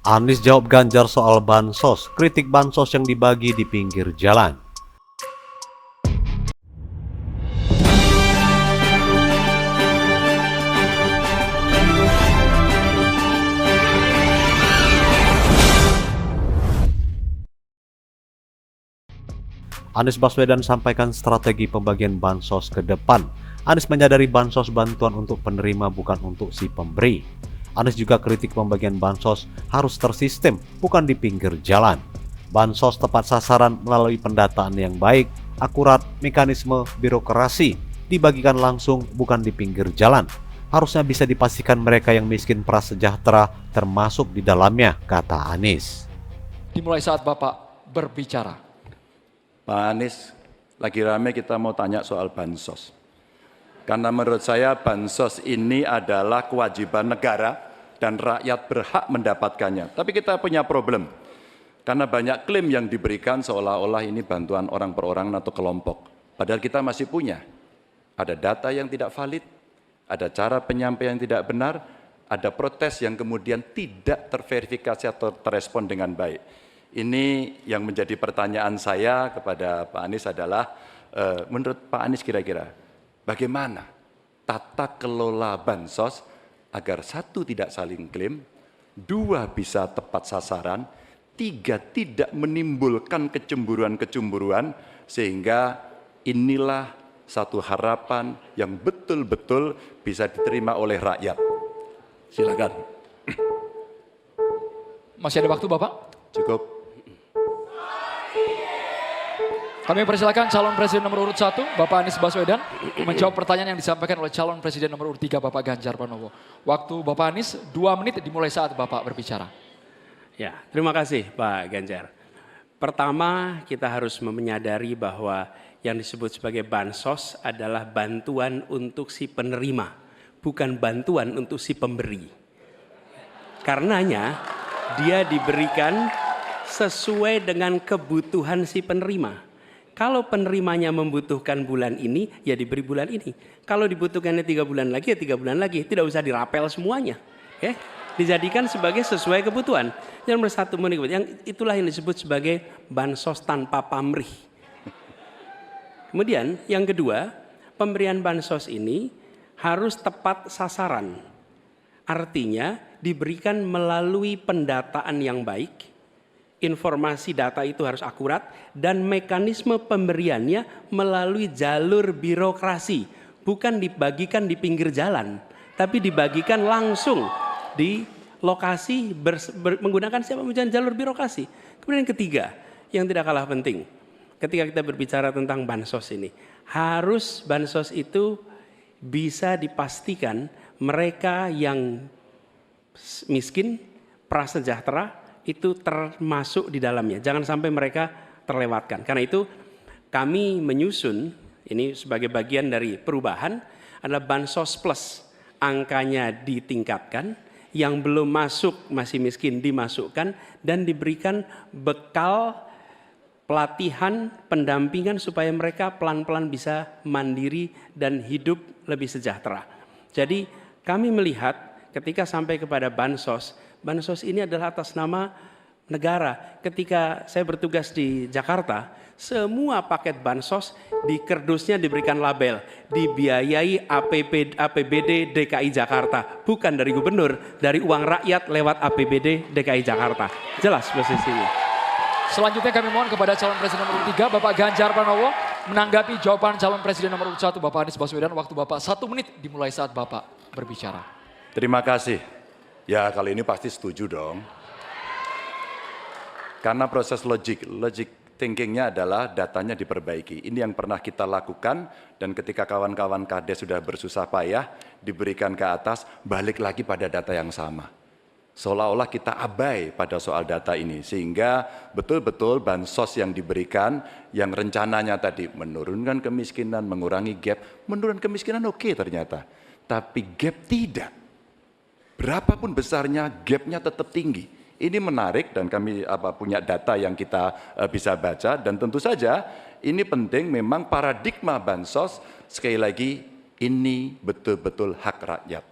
Anies jawab Ganjar soal bansos, kritik bansos yang dibagi di pinggir jalan. Anies Baswedan sampaikan strategi pembagian bansos ke depan. Anies menyadari bansos bantuan untuk penerima bukan untuk si pemberi. Anies juga kritik pembagian bansos harus tersistem, bukan di pinggir jalan. Bansos tepat sasaran melalui pendataan yang baik, akurat, mekanisme birokrasi, dibagikan langsung bukan di pinggir jalan. Harusnya bisa dipastikan mereka yang miskin prasejahtera termasuk di dalamnya, kata Anies. Dimulai saat Bapak berbicara. Pak Anies, lagi rame kita mau tanya soal bansos. Karena menurut saya bansos ini adalah kewajiban negara dan rakyat berhak mendapatkannya. Tapi kita punya problem, karena banyak klaim yang diberikan seolah-olah ini bantuan orang per orang atau kelompok. Padahal kita masih punya. Ada data yang tidak valid, ada cara penyampaian yang tidak benar, ada protes yang kemudian tidak terverifikasi atau terrespon dengan baik. Ini yang menjadi pertanyaan saya kepada Pak Anies adalah, menurut Pak Anies kira-kira bagaimana tata kelola bansos agar satu tidak saling klaim, dua bisa tepat sasaran, tiga tidak menimbulkan kecemburuan-kecemburuan, sehingga inilah satu harapan yang betul-betul bisa diterima oleh rakyat. Silakan. Masih ada waktu Bapak? Cukup. Kami persilakan calon presiden nomor urut 1, Bapak Anies Baswedan, menjawab pertanyaan yang disampaikan oleh calon presiden nomor urut 3, Bapak Ganjar Pranowo. Waktu Bapak Anies 2 menit dimulai saat Bapak berbicara. Ya, terima kasih Pak Ganjar. Pertama, kita harus menyadari bahwa yang disebut sebagai bansos adalah bantuan untuk si penerima, bukan bantuan untuk si pemberi. Karenanya, dia diberikan sesuai dengan kebutuhan si penerima. Kalau penerimanya membutuhkan bulan ini, ya diberi bulan ini. Kalau dibutuhkannya 3 bulan lagi, ya 3 bulan lagi. Tidak usah dirapel semuanya. Okay? Dijadikan sebagai sesuai kebutuhan. Yang nomor 1, yang itulah yang disebut sebagai bansos tanpa pamrih. Kemudian yang kedua, pemberian bansos ini harus tepat sasaran. Artinya diberikan melalui pendataan yang baik. Informasi data itu harus akurat dan mekanisme pemberiannya melalui jalur birokrasi, bukan dibagikan di pinggir jalan, tapi dibagikan langsung di lokasi menggunakan jalur birokrasi. Kemudian yang ketiga, yang tidak kalah penting, ketika kita berbicara tentang bansos ini, harus bansos itu bisa dipastikan mereka yang miskin, prasejahtera, itu termasuk di dalamnya. Jangan sampai mereka terlewatkan. Karena itu kami menyusun, ini sebagai bagian dari perubahan, adalah Bansos Plus. Angkanya ditingkatkan, yang belum masuk masih miskin dimasukkan, dan diberikan bekal pelatihan, pendampingan supaya mereka pelan-pelan bisa mandiri dan hidup lebih sejahtera. Jadi kami melihat ketika sampai kepada bansos ini adalah atas nama negara. Ketika saya bertugas di Jakarta, semua paket bansos di kerdusnya diberikan label, dibiayai APBD DKI Jakarta, bukan dari gubernur, dari uang rakyat lewat APBD DKI Jakarta. Jelas posisinya. Selanjutnya kami mohon kepada calon presiden nomor 3, Bapak Ganjar Pranowo, menanggapi jawaban calon presiden nomor 1, Bapak Anies Baswedan. Waktu Bapak 1 menit dimulai saat Bapak berbicara. Terima kasih. Ya, kali ini pasti setuju dong. Karena proses logic thinkingnya adalah datanya diperbaiki. Ini yang pernah kita lakukan, dan ketika kawan-kawan Kades sudah bersusah payah, diberikan ke atas, balik lagi pada data yang sama. Seolah-olah kita abai pada soal data ini, sehingga betul-betul bansos yang diberikan, yang rencananya tadi menurunkan kemiskinan, mengurangi gap, menurunkan kemiskinan oke ternyata. Tapi gap tidak. Berapapun besarnya, gapnya tetap tinggi. Ini menarik dan kami punya data yang kita bisa baca, dan tentu saja ini penting memang paradigma bansos, sekali lagi ini betul-betul hak rakyat.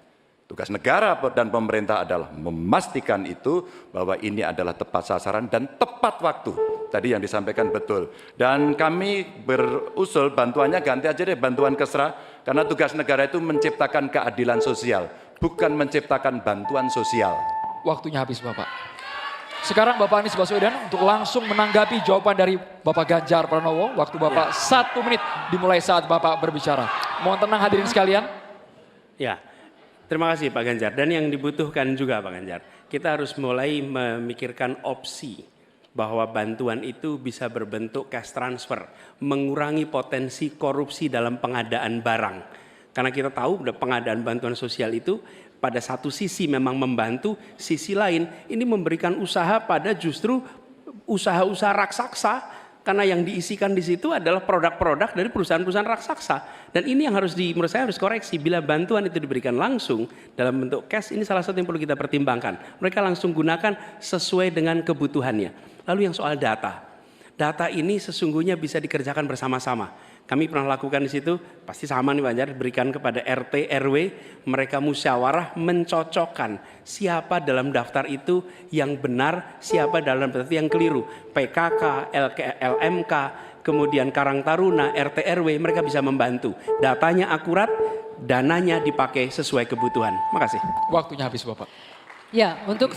Tugas negara dan pemerintah adalah memastikan itu bahwa ini adalah tepat sasaran dan tepat waktu. Tadi yang disampaikan betul. Dan kami berusul bantuannya ganti aja deh bantuan kesra, karena tugas negara itu menciptakan keadilan sosial, bukan menciptakan bantuan sosial. Waktunya habis Bapak. Sekarang Bapak Anies Baswedan untuk langsung menanggapi jawaban dari Bapak Ganjar Pranowo. Waktu Bapak 1 menit dimulai saat Bapak berbicara. Mohon tenang hadirin sekalian. Ya, terima kasih Pak Ganjar. Dan yang dibutuhkan juga Pak Ganjar, kita harus mulai memikirkan opsi bahwa bantuan itu bisa berbentuk cash transfer, mengurangi potensi korupsi dalam pengadaan barang. Karena kita tahu pengadaan bantuan sosial itu pada satu sisi memang membantu, sisi lain ini memberikan usaha pada justru usaha-usaha raksasa, karena yang diisikan di situ adalah produk-produk dari perusahaan-perusahaan raksasa. Dan ini yang menurut saya harus koreksi. Bila bantuan itu diberikan langsung dalam bentuk cash, ini salah satu yang perlu kita pertimbangkan. Mereka langsung gunakan sesuai dengan kebutuhannya. Lalu yang soal data. Data ini sesungguhnya bisa dikerjakan bersama-sama. Kami pernah lakukan di situ, pasti sama nih Pak Ganjar, berikan kepada RT, RW, mereka musyawarah mencocokkan siapa dalam daftar itu yang benar, siapa dalam daftar itu yang keliru. PKK, LMK, kemudian Karang Taruna, RT, RW, mereka bisa membantu. Datanya akurat, dananya dipakai sesuai kebutuhan. Makasih. Waktunya habis Bapak. Ya, untuk